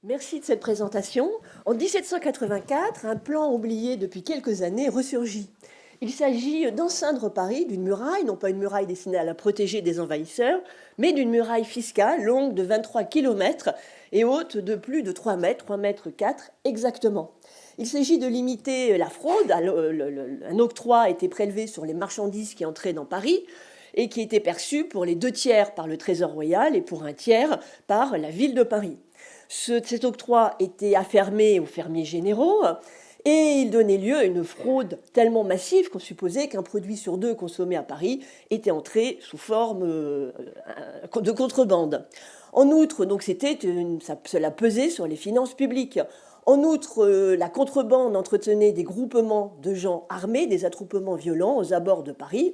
Merci de cette présentation. En 1784, un plan oublié depuis quelques années ressurgit. Il s'agit d'enceindre Paris d'une muraille, non pas une muraille destinée à la protéger des envahisseurs, mais d'une muraille fiscale longue de 23 kilomètres et haute de plus de 3 mètres 4 exactement. Il s'agit de limiter la fraude. Un octroi a été prélevé sur les marchandises qui entraient dans Paris et qui était perçu pour les 2 tiers par le Trésor royal et pour un tiers par la ville de Paris. Cet octroi était affermé aux fermiers généraux et il donnait lieu à une fraude tellement massive qu'on supposait qu'un produit sur deux consommé à Paris était entré sous forme de contrebande. En outre, donc cela pesait sur les finances publiques. En outre, la contrebande entretenait des groupements de gens armés, des attroupements violents aux abords de Paris.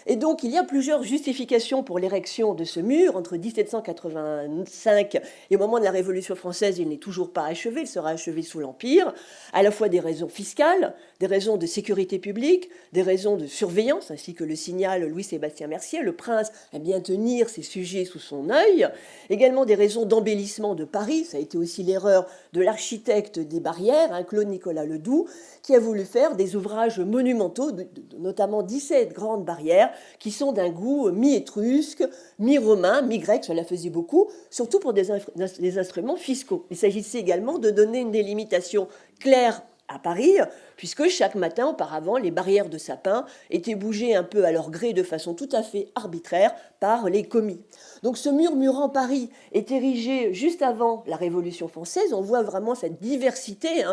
Et donc, il y a plusieurs justifications pour l'érection de ce mur. Entre 1785 et au moment de la Révolution française, il n'est toujours pas achevé, il sera achevé sous l'Empire, à la fois des raisons fiscales, des raisons de sécurité publique, des raisons de surveillance, ainsi que le signale Louis-Sébastien Mercier, le prince aime bien tenir ses sujets sous son œil, également des raisons d'embellissement de Paris, ça a été aussi l'erreur de l'architecte des barrières, Claude Nicolas Ledoux, qui a voulu faire des ouvrages monumentaux, notamment 17 grandes barrières, qui sont d'un goût mi-étrusque, mi-romain, mi-grec, cela faisait beaucoup, surtout pour des instruments fiscaux. Il s'agissait également de donner une délimitation claire à Paris, puisque chaque matin auparavant, les barrières de sapin étaient bougées un peu à leur gré de façon tout à fait arbitraire par les commis. Donc ce mur murant Paris est érigé juste avant la Révolution française. On voit vraiment cette diversité,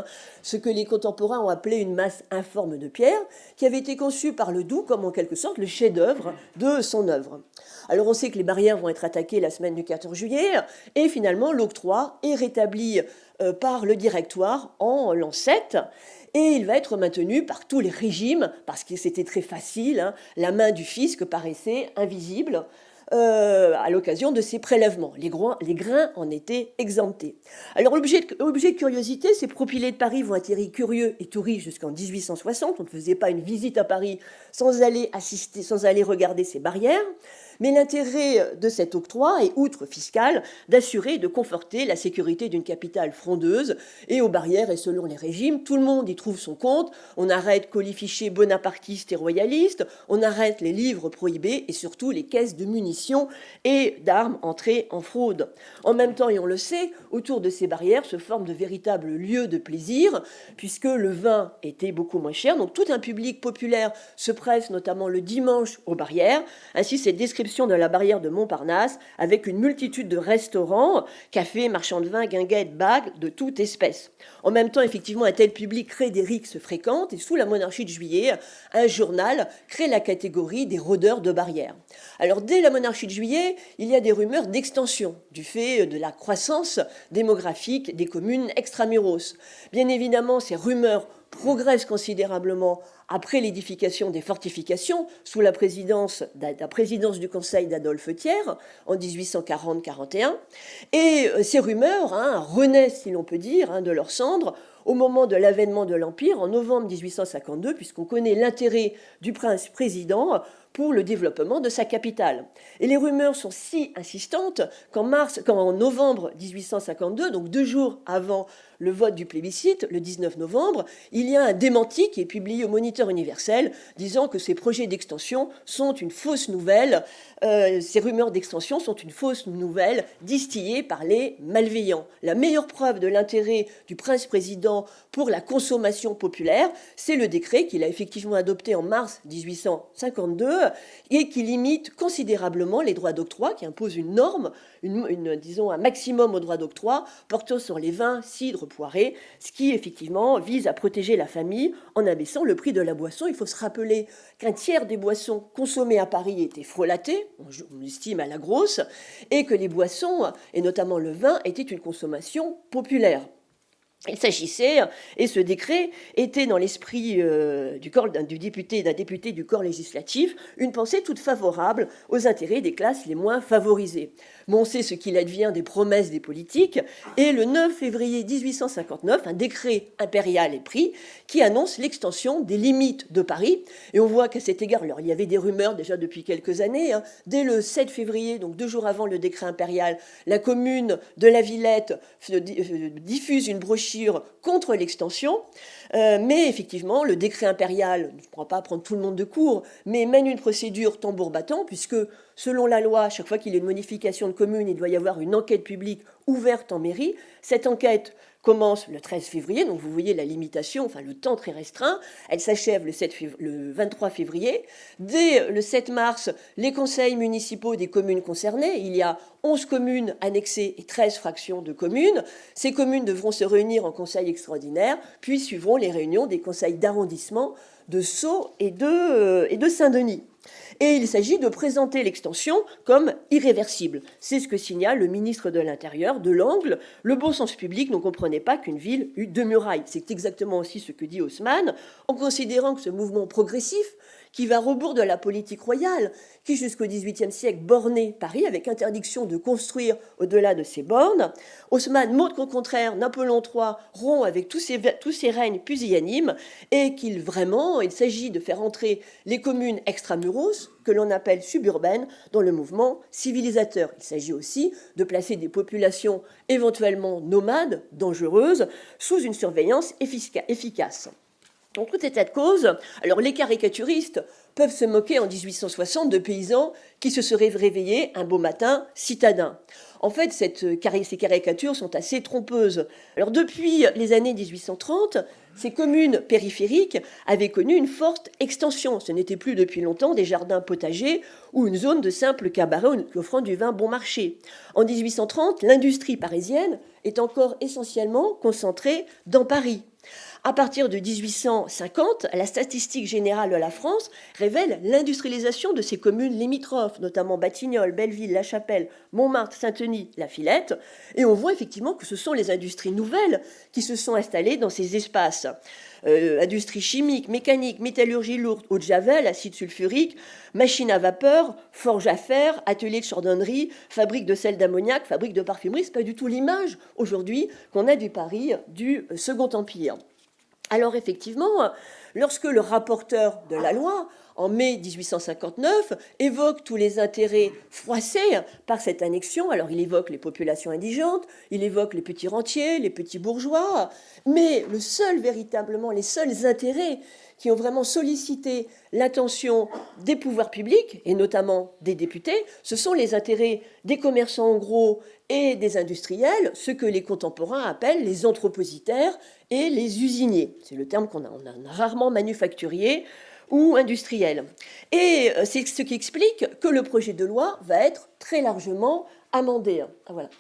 ce que les contemporains ont appelé une masse informe de pierre, qui avait été conçue par Ledoux comme en quelque sorte le chef-d'œuvre de son œuvre. Alors on sait que les barrières vont être attaquées la semaine du 14 juillet, et finalement l'octroi est rétabli par le directoire en l'an 7, et il va être maintenu par tous les régimes, parce que c'était très facile, la main du fisc paraissait invisible à l'occasion de ces prélèvements. Les grains en étaient exemptés. Alors, objet de curiosité, ces propylées de Paris vont atterrir curieux et touristes jusqu'en 1860. On ne faisait pas une visite à Paris sans aller assister, sans aller regarder ces barrières. Mais l'intérêt de cet octroi est, outre fiscal, d'assurer et de conforter la sécurité d'une capitale frondeuse. Et aux barrières et selon les régimes, tout le monde y trouve son compte. On arrête colifichets bonapartistes et royalistes, on arrête les livres prohibés et surtout les caisses de munitions et d'armes entrées en fraude. En même temps, et on le sait, autour de ces barrières se forment de véritables lieux de plaisir, puisque le vin était beaucoup moins cher. Donc tout un public populaire se presse, notamment le dimanche, aux barrières. Ainsi, cette description de la barrière de Montparnasse, avec une multitude de restaurants, cafés, marchands de vin, guinguettes, bagues, de toute espèce. En même temps, effectivement, un tel public crée des rixes fréquentes, et sous la monarchie de Juillet, un journal crée la catégorie des rôdeurs de barrières. Alors, dès la monarchie de Juillet, il y a des rumeurs d'extension, du fait de la croissance démographique des communes extramuros. Bien évidemment, ces rumeurs progresse considérablement après l'édification des fortifications sous la présidence du Conseil d'Adolphe Thiers en 1840-41. Et ces rumeurs renaissent, si l'on peut dire, de leurs cendres au moment de l'avènement de l'Empire en novembre 1852, puisqu'on connaît l'intérêt du prince président pour le développement de sa capitale. Et les rumeurs sont si insistantes qu'en novembre 1852, donc 2 jours avant le vote du plébiscite, le 19 novembre, il y a un démenti qui est publié au Moniteur universel disant que ces projets d'extension sont une fausse nouvelle, ces rumeurs d'extension sont une fausse nouvelle distillée par les malveillants. La meilleure preuve de l'intérêt du prince-président pour la consommation populaire, c'est le décret qu'il a effectivement adopté en mars 1852 et qui limite considérablement les droits d'octroi, qui impose une norme, disons un maximum aux droits d'octroi portant sur les vins, cidres, poirés, ce qui effectivement vise à protéger la famille en abaissant le prix de la boisson. Il faut se rappeler qu'un tiers des boissons consommées à Paris étaient frelatées, on estime à la grosse, et que les boissons, et notamment le vin, étaient une consommation populaire. Il s'agissait, et ce décret était dans l'esprit d'un député du corps législatif, une pensée toute favorable aux intérêts des classes les moins favorisées. Mais on sait ce qu'il advient des promesses des politiques, et le 9 février 1859, un décret impérial est pris qui annonce l'extension des limites de Paris. Et on voit qu'à cet égard, alors il y avait des rumeurs déjà depuis quelques années, hein. Dès le 7 février, donc 2 jours avant le décret impérial, la commune de La Villette diffuse une brochure contre l'extension, mais effectivement, le décret impérial, je ne pourrais pas prendre tout le monde de court, mais mène une procédure tambour battant, puisque selon la loi, chaque fois qu'il y a une modification de commune, il doit y avoir une enquête publique ouverte en mairie. Cette enquête commence le 13 février, donc vous voyez la limitation, enfin le temps très restreint. Elle s'achève le 23 février. Dès le 7 mars, les conseils municipaux des communes concernées, il y a 11 communes annexées et 13 fractions de communes. Ces communes devront se réunir en conseil extraordinaire, puis suivront les réunions des conseils d'arrondissement de Sceaux et de Saint-Denis. Et il s'agit de présenter l'extension comme irréversible. C'est ce que signale le ministre de l'Intérieur, Delangle. Le bon sens public ne comprenait pas qu'une ville eût 2 murailles. C'est exactement aussi ce que dit Haussmann, en considérant que ce mouvement progressif, qui va à rebours de la politique royale, qui jusqu'au XVIIIe siècle bornait Paris avec interdiction de construire au-delà de ses bornes. Haussmann montre qu'au contraire, Napoléon III rompt avec tous ses règnes pusillanimes et qu'il s'agit de faire entrer les communes extramuros, que l'on appelle suburbaines, dans le mouvement civilisateur. Il s'agit aussi de placer des populations éventuellement nomades, dangereuses, sous une surveillance efficace. En tout état de cause, alors les caricaturistes peuvent se moquer en 1860 de paysans qui se seraient réveillés un beau matin citadins. En fait, ces caricatures sont assez trompeuses. Alors depuis les années 1830, ces communes périphériques avaient connu une forte extension. Ce n'était plus depuis longtemps des jardins potagers ou une zone de simple cabaret offrant du vin bon marché. En 1830, l'industrie parisienne est encore essentiellement concentrée dans Paris. À partir de 1850, la statistique générale de la France révèle l'industrialisation de ces communes limitrophes, notamment Batignolles, Belleville, La Chapelle, Montmartre, Saint-Denis, La Villette. Et on voit effectivement que ce sont les industries nouvelles qui se sont installées dans ces espaces. Industrie chimique, mécanique, métallurgie lourde, eau de javel, acide sulfurique, machines à vapeur, forge à fer, atelier de chardonnerie, fabrique de sel d'ammoniac, fabrique de parfumerie. Ce n'est pas du tout l'image aujourd'hui qu'on a du Paris du Second Empire. Alors effectivement, lorsque le rapporteur de la loi, en mai 1859, évoque tous les intérêts froissés par cette annexion, alors il évoque les populations indigentes, il évoque les petits rentiers, les petits bourgeois, mais les seuls intérêts qui ont vraiment sollicité l'attention des pouvoirs publics, et notamment des députés, ce sont les intérêts des commerçants en gros et des industriels, ce que les contemporains appellent les anthropositaires et les usiniers. C'est le terme qu'on a rarement manufacturier ou industriel. Et c'est ce qui explique que le projet de loi va être très largement amendé. Voilà.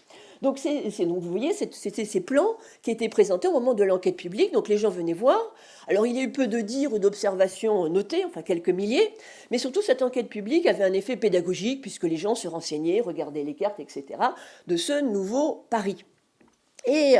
Donc, donc vous voyez, c'était ces plans qui étaient présentés au moment de l'enquête publique. Donc les gens venaient voir. Alors il y a eu peu de dires ou d'observations notées, enfin quelques milliers, mais surtout cette enquête publique avait un effet pédagogique puisque les gens se renseignaient, regardaient les cartes, etc., de ce nouveau Paris. Et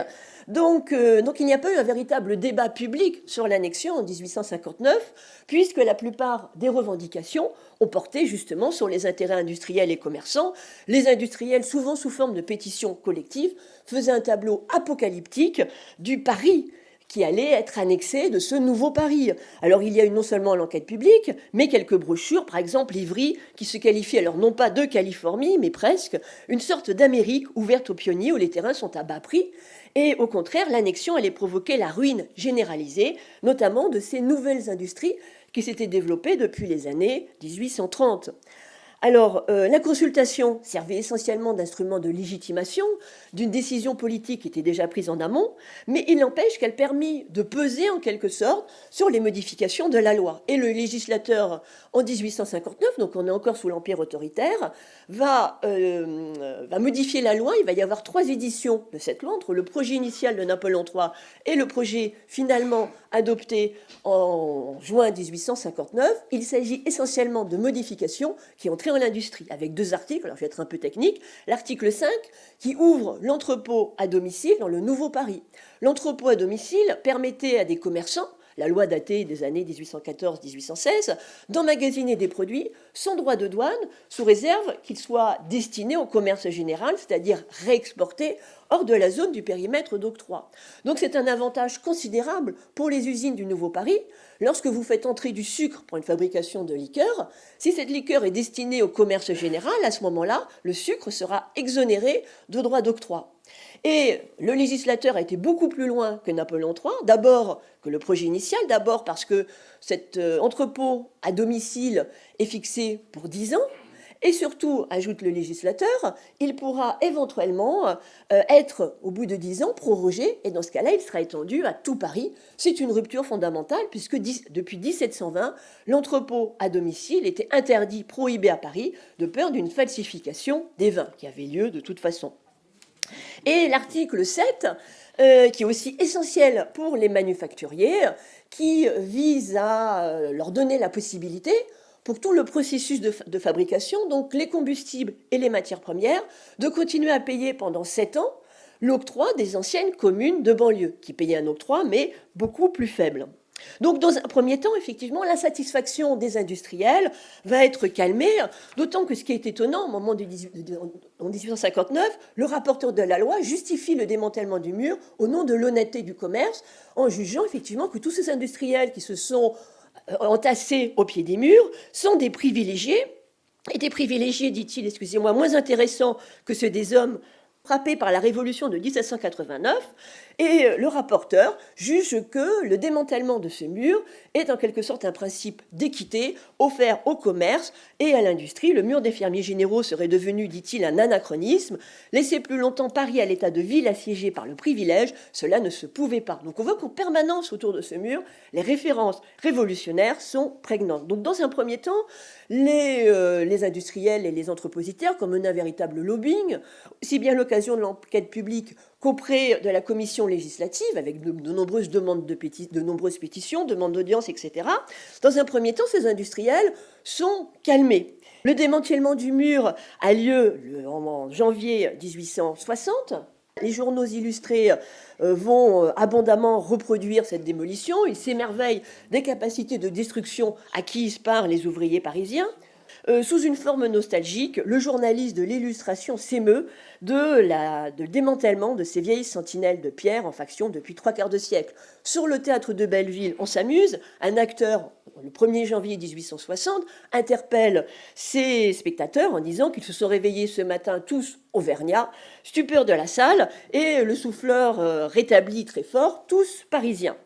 donc il n'y a pas eu un véritable débat public sur l'annexion en 1859, puisque la plupart des revendications ont porté justement sur les intérêts industriels et commerçants. Les industriels, souvent sous forme de pétitions collectives, faisaient un tableau apocalyptique du Paris qui allait être annexé de ce nouveau Paris. Alors il y a eu non seulement l'enquête publique, mais quelques brochures, par exemple Ivry, qui se qualifie alors non pas de Californie, mais presque, une sorte d'Amérique ouverte aux pionniers où les terrains sont à bas prix. Et au contraire, l'annexion allait provoquer la ruine généralisée, notamment de ces nouvelles industries qui s'étaient développées depuis les années 1830. Alors, la consultation servait essentiellement d'instrument de légitimation d'une décision politique qui était déjà prise en amont, mais il n'empêche qu'elle permit de peser en quelque sorte sur les modifications de la loi. Et le législateur, en 1859, donc on est encore sous l'Empire autoritaire, va modifier la loi. Il va y avoir 3 éditions de cette loi, entre le projet initial de Napoléon III et le projet finalement adopté en juin 1859. Il s'agit essentiellement de modifications qui ont l'entrée en l'industrie, avec deux articles, alors je vais être un peu technique. L'article 5 qui ouvre l'entrepôt à domicile dans le Nouveau Paris. L'entrepôt à domicile permettait à des commerçants, la loi datée des années 1814-1816, d'emmagasiner des produits sans droit de douane, sous réserve qu'ils soient destinés au commerce général, c'est-à-dire réexportés hors de la zone du périmètre d'octroi. Donc c'est un avantage considérable pour les usines du Nouveau Paris. Lorsque vous faites entrer du sucre pour une fabrication de liqueur, si cette liqueur est destinée au commerce général, à ce moment-là, le sucre sera exonéré de droits d'octroi. Et le législateur a été beaucoup plus loin que Napoléon III, d'abord que le projet initial, d'abord parce que cet entrepôt à domicile est fixé pour 10 ans, et surtout, ajoute le législateur, il pourra éventuellement être, au bout de 10 ans, prorogé, et dans ce cas-là, il sera étendu à tout Paris. C'est une rupture fondamentale, puisque depuis 1720, l'entrepôt à domicile était interdit, prohibé à Paris, de peur d'une falsification des vins, qui avait lieu de toute façon. Et l'article 7, qui est aussi essentiel pour les manufacturiers, qui vise à leur donner la possibilité, pour tout le processus de fabrication, donc les combustibles et les matières premières, de continuer à payer pendant 7 ans l'octroi des anciennes communes de banlieue, qui payaient un octroi, mais beaucoup plus faible. Donc, dans un premier temps, effectivement, l'insatisfaction des industriels va être calmée, d'autant que ce qui est étonnant, au moment en 1859, le rapporteur de la loi justifie le démantèlement du mur au nom de l'honnêteté du commerce, en jugeant effectivement que tous ces industriels qui se sont entassés au pied des murs sont des privilégiés, et des privilégiés, dit-il, excusez-moi, moins intéressants que ceux des hommes frappés par la révolution de 1789, et le rapporteur juge que le démantèlement de ce mur est en quelque sorte un principe d'équité offert au commerce et à l'industrie. Le mur des fermiers généraux serait devenu, dit-il, un anachronisme. Laisser plus longtemps Paris à l'état de ville assiégée par le privilège, cela ne se pouvait pas. Donc on voit qu'en permanence autour de ce mur, les références révolutionnaires sont prégnantes. Donc dans un premier temps, les industriels et les entrepositaires, comme un véritable lobbying, aussi bien à l'occasion de l'enquête publique qu'auprès de la commission législative, avec de nombreuses demandes de nombreuses pétitions, demandes d'audience, etc. Dans un premier temps, ces industriels sont calmés. Le démantèlement du mur a lieu en janvier 1860. Les journaux illustrés vont abondamment reproduire cette démolition. Ils s'émerveillent des capacités de destruction acquises par les ouvriers parisiens. Sous une forme nostalgique, le journaliste de l'Illustration s'émeut de démantèlement de ces vieilles sentinelles de pierre en faction depuis 3/4 de siècle. Sur le théâtre de Belleville, on s'amuse. Un acteur, le 1er janvier 1860, interpelle ses spectateurs en disant qu'ils se sont réveillés ce matin tous auvergnats, stupeur de la salle, et le souffleur rétablit très fort, tous parisiens.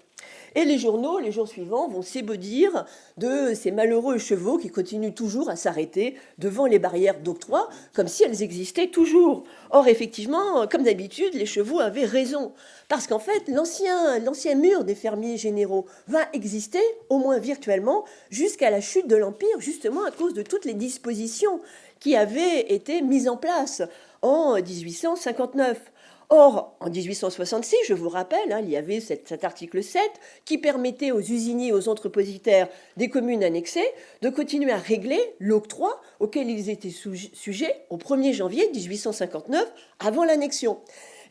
Et les journaux, les jours suivants, vont s'ébaudir de ces malheureux chevaux qui continuent toujours à s'arrêter devant les barrières d'octroi, comme si elles existaient toujours. Or, effectivement, comme d'habitude, les chevaux avaient raison. Parce qu'en fait, l'ancien mur des fermiers généraux va exister, au moins virtuellement, jusqu'à la chute de l'Empire, justement à cause de toutes les dispositions qui avaient été mises en place en 1859. Or, en 1866, je vous rappelle, il y avait cet article 7 qui permettait aux usiniers et aux entrepositaires des communes annexées de continuer à régler l'octroi auquel ils étaient sujets au 1er janvier 1859, avant l'annexion.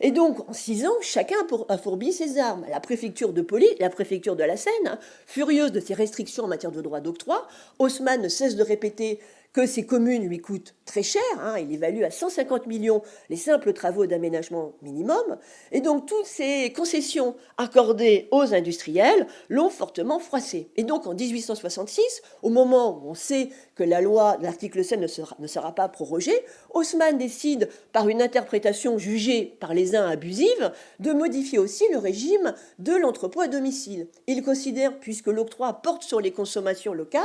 Et donc, en 6 ans, chacun a fourbi ses armes. La préfecture de police, la préfecture de la Seine, furieuse de ces restrictions en matière de droit d'octroi, Haussmann ne cesse de répéter que ces communes lui coûtent très cher, il évalue à 150 millions les simples travaux d'aménagement minimum, et donc toutes ces concessions accordées aux industriels l'ont fortement froissé. Et donc en 1866, au moment où on sait que la loi de l'article 7 ne sera pas prorogée, Haussmann décide, par une interprétation jugée par les uns abusive, de modifier aussi le régime de l'entrepôt à domicile. Il considère, puisque l'octroi porte sur les consommations locales,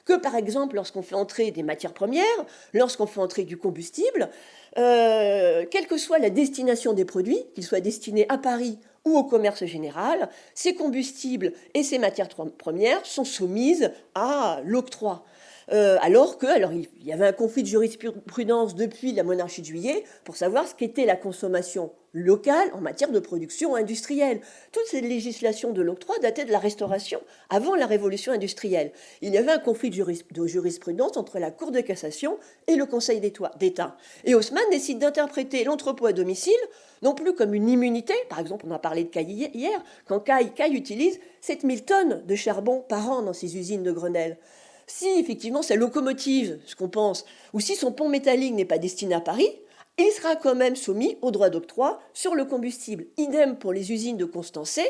que par exemple lorsqu'on fait entrer des matières premières, lorsqu'on fait entrer du combustible, quelle que soit la destination des produits, qu'ils soient destinés à Paris ou au commerce général, ces combustibles et ces matières premières sont soumises à l'octroi. alors il y avait un conflit de jurisprudence depuis la monarchie de Juillet pour savoir ce qu'était la consommation locale en matière de production industrielle. Toute cette législation de l'octroi datait de la Restauration, avant la Révolution industrielle. Il y avait un conflit de jurisprudence entre la Cour de cassation et le Conseil d'État. Et Haussmann décide d'interpréter l'entrepôt à domicile non plus comme une immunité, par exemple on a parlé de Caille hier, quand Caille utilise 7000 tonnes de charbon par an dans ses usines de Grenelle. Si effectivement sa locomotive, ce qu'on pense, ou si son pont métallique n'est pas destiné à Paris, il sera quand même soumis au droit d'octroi sur le combustible. Idem pour les usines de Constancé,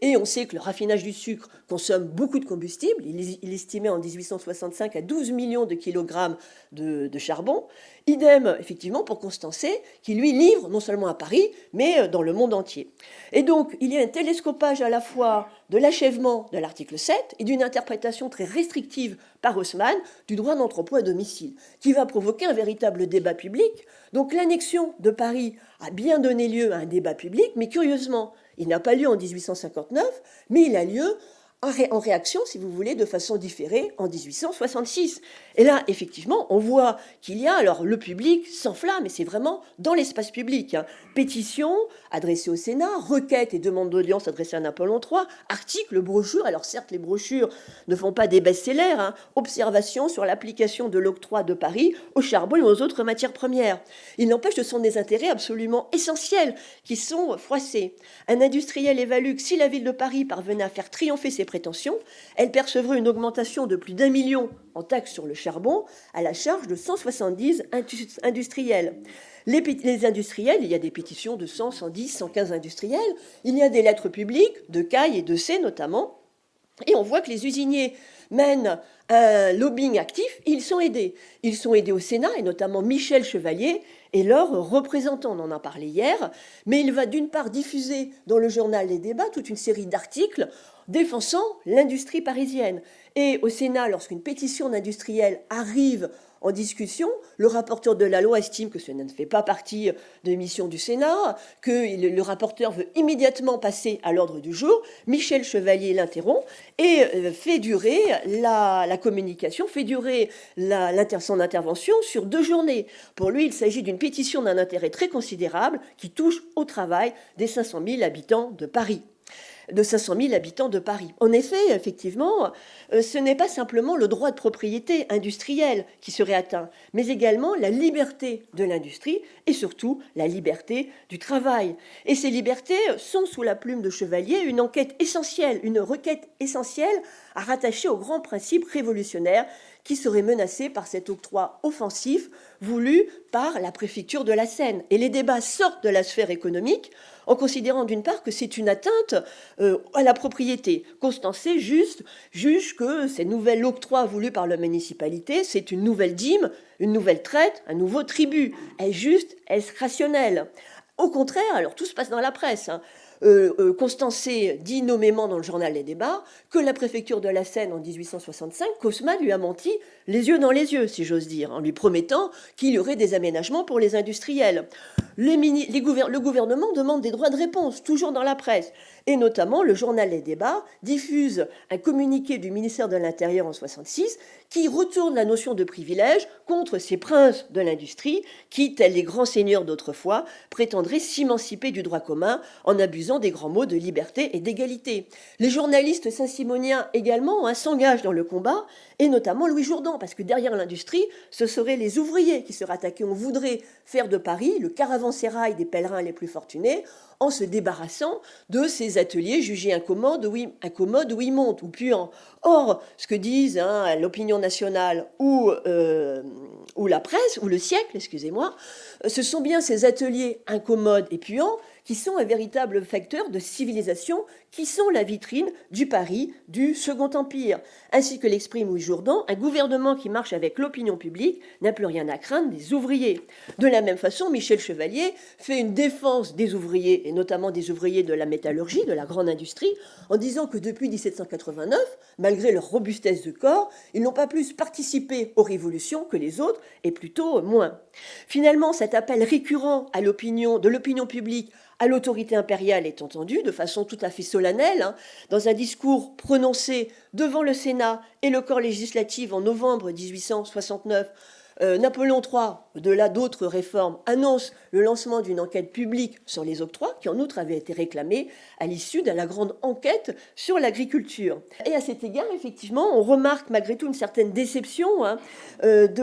et on sait que le raffinage du sucre consomme beaucoup de combustible. Il estimait en 1865 à 12 millions de kilogrammes de charbon. Idem, effectivement, pour Constancé, qui lui livre non seulement à Paris, mais dans le monde entier. Et donc, il y a un télescopage à la fois de l'achèvement de l'article 7 et d'une interprétation très restrictive par Haussmann du droit d'entrepôt à domicile, qui va provoquer un véritable débat public. Donc l'annexion de Paris a bien donné lieu à un débat public, mais curieusement, il n'a pas lieu en 1859, mais il a lieu en réaction, si vous voulez, de façon différée en 1866. Et là, effectivement, on voit qu'il y a, alors le public s'enflamme, et c'est vraiment dans l'espace public. Pétitions adressées au Sénat, requêtes et demandes d'audience adressées à Napoléon III, articles, brochures. Alors certes, les brochures ne font pas des best-sellers, observations sur l'application de l'octroi de Paris au charbon et aux autres matières premières. Il n'empêche, ce sont des intérêts absolument essentiels qui sont froissés. Un industriel évalue que si la ville de Paris parvenait à faire triompher ses prétentions, elle percevrait une augmentation de plus d'1 million en taxes sur le charbon à la charge de 170 industriels. Les industriels, il y a des pétitions de 100, 110, 115 industriels, il y a des lettres publiques de Caille et de C notamment, et on voit que les usiniers mènent un lobbying actif, ils sont aidés. Ils sont aidés au Sénat, et notamment Michel Chevalier est leur représentant, on en a parlé hier, mais il va d'une part diffuser dans le journal Les Débats toute une série d'articles défendant l'industrie parisienne. Et au Sénat, lorsqu'une pétition d'industriels arrive en discussion, le rapporteur de la loi estime que cela ne fait pas partie de mission du Sénat, que le rapporteur veut immédiatement passer à l'ordre du jour. Michel Chevalier l'interrompt et fait durer la communication, fait durer son intervention sur 2 journées. Pour lui, il s'agit d'une pétition d'un intérêt très considérable qui touche au travail des 500 000 habitants de Paris. En effet, effectivement, ce n'est pas simplement le droit de propriété industrielle qui serait atteint, mais également la liberté de l'industrie et surtout la liberté du travail. Et ces libertés sont, sous la plume de Chevalier, une requête essentielle à rattacher aux grands principes révolutionnaires qui seraient menacés par cet octroi offensif voulu par la préfecture de la Seine. Et les débats sortent de la sphère économique en considérant d'une part que c'est une atteinte à la propriété. Constancé juge que ces nouveaux octrois voulus par la municipalité, c'est une nouvelle dîme, une nouvelle traite, un nouveau tribut. Est-ce juste? Est-ce rationnel? Au contraire, alors tout se passe dans la presse, Constancé dit nommément dans le journal Les Débats que la préfecture de la Seine en 1865, qu'Haussmann lui a menti les yeux dans les yeux, si j'ose dire, en lui promettant qu'il y aurait des aménagements pour les industriels. Le gouvernement demande des droits de réponse, toujours dans la presse. Et notamment, le journal Les Débats diffuse un communiqué du ministère de l'Intérieur en 1966 qui retourne la notion de privilège contre ces princes de l'industrie qui, tels les grands seigneurs d'autrefois, prétendraient s'émanciper du droit commun en abusant des grands mots de liberté et d'égalité. Les journalistes saint-simoniens également s'engagent dans le combat, et notamment Louis Jourdan, parce que derrière l'industrie, ce seraient les ouvriers qui seraient attaqués. On voudrait faire de Paris le caravansérail des pèlerins les plus fortunés en se débarrassant de ces ateliers jugés incommodes où ils montent ou puants. Or, ce que disent l'opinion nationale ou la presse, ou le siècle, excusez-moi, ce sont bien ces ateliers incommodes et puants qui sont un véritable facteur de civilisation, qui sont la vitrine du Paris du Second Empire. Ainsi que l'exprime Louis Jourdan, un gouvernement qui marche avec l'opinion publique n'a plus rien à craindre des ouvriers. De la même façon, Michel Chevalier fait une défense des ouvriers, et notamment des ouvriers de la métallurgie, de la grande industrie, en disant que depuis 1789, malgré leur robustesse de corps, ils n'ont pas plus participé aux révolutions que les autres, et plutôt moins. Finalement, cet appel récurrent de l'opinion publique à l'autorité impériale est entendu de façon tout à fait solennelle, hein, dans un discours prononcé devant le Sénat et le corps législatif en novembre 1869. Napoléon III, au-delà d'autres réformes, annonce le lancement d'une enquête publique sur les octrois, qui en outre avait été réclamée à l'issue de la grande enquête sur l'agriculture. Et à cet égard, effectivement, on remarque malgré tout une certaine déception, hein,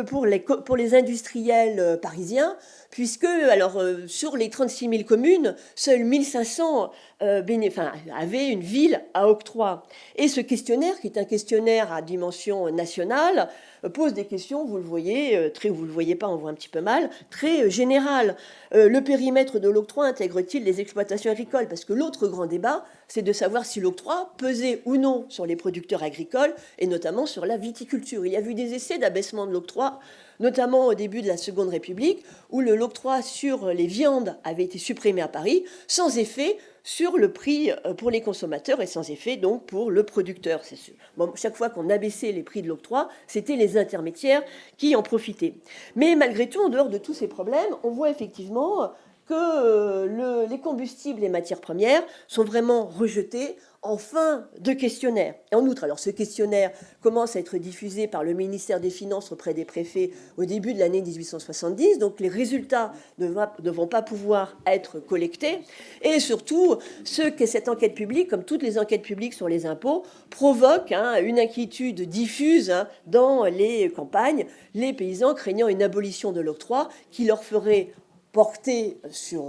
pour les industriels parisiens, puisque sur les 36 000 communes, seules 1500 avaient une ville à octroi. Et ce questionnaire, qui est un questionnaire à dimension nationale, pose des questions, vous le voyez, vous ne le voyez pas, on voit un petit peu mal, très générales. Le périmètre de l'octroi intègre-t-il les exploitations agricoles? Parce que l'autre grand débat, c'est de savoir si l'octroi pesait ou non sur les producteurs agricoles, et notamment sur la viticulture. Il y a eu des essais d'abaissement de l'octroi, notamment au début de la Seconde République, où l'octroi sur les viandes avait été supprimé à Paris, sans effet sur le prix pour les consommateurs et sans effet donc pour le producteur. Bon, chaque fois qu'on abaissait les prix de l'octroi, c'était les intermédiaires qui en profitaient. Mais malgré tout, en dehors de tous ces problèmes, on voit effectivement que les combustibles et matières premières sont vraiment rejetés en fin de questionnaire. Et en outre, alors ce questionnaire commence à être diffusé par le ministère des Finances auprès des préfets au début de l'année 1870, donc les résultats ne vont pas pouvoir être collectés. Et surtout, cette enquête publique, comme toutes les enquêtes publiques sur les impôts, provoque une inquiétude diffuse dans les campagnes, les paysans craignant une abolition de l'octroi qui leur ferait porter sur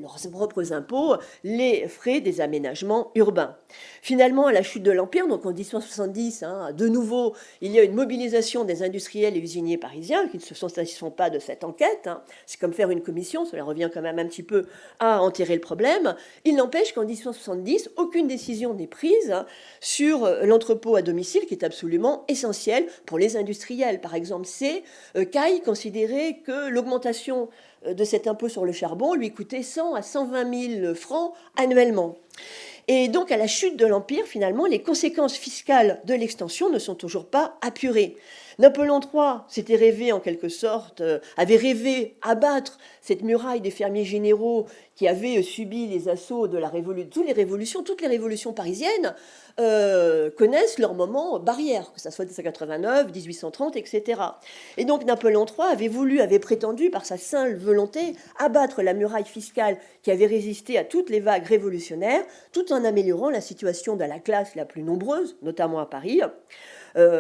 leurs propres impôts les frais des aménagements urbains. Finalement, à la chute de l'Empire, donc en 1870, de nouveau, il y a une mobilisation des industriels et usiniers parisiens qui ne se satisfont pas de cette enquête. C'est comme faire une commission, cela revient quand même un petit peu à enterrer le problème. Il n'empêche qu'en 1870, aucune décision n'est prise sur l'entrepôt à domicile, qui est absolument essentiel pour les industriels. Par exemple, Caille considérait que l'augmentation de cet impôt sur le charbon lui coûtait 100 à 120 000 francs annuellement. Et donc, à la chute de l'Empire, finalement, les conséquences fiscales de l'extension ne sont toujours pas apurées. Napoléon III s'était rêvé, en quelque sorte, avait rêvé abattre cette muraille des fermiers généraux qui avaient subi les assauts de la Révolution. Toutes les révolutions parisiennes connaissent leur moment barrière, que ce soit 1789, 1830, etc. Et donc Napoléon III avait prétendu, par sa simple volonté, abattre la muraille fiscale qui avait résisté à toutes les vagues révolutionnaires, tout en améliorant la situation de la classe la plus nombreuse, notamment à Paris,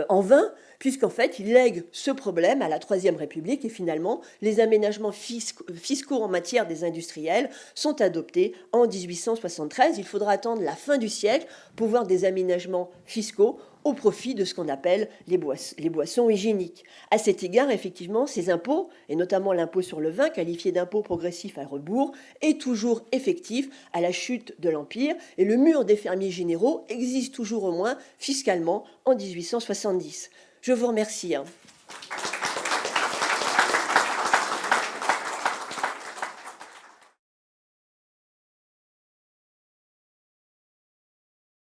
en vain, puisqu'en fait, il lègue ce problème à la Troisième République et finalement, les aménagements fiscaux en matière des industriels sont adoptés en 1873. Il faudra attendre la fin du siècle pour voir des aménagements fiscaux au profit de ce qu'on appelle les boissons hygiéniques. À cet égard, effectivement, ces impôts, et notamment l'impôt sur le vin, qualifié d'impôt progressif à rebours, est toujours effectif à la chute de l'Empire, et le mur des fermiers généraux existe toujours au moins fiscalement en 1870. Je vous remercie.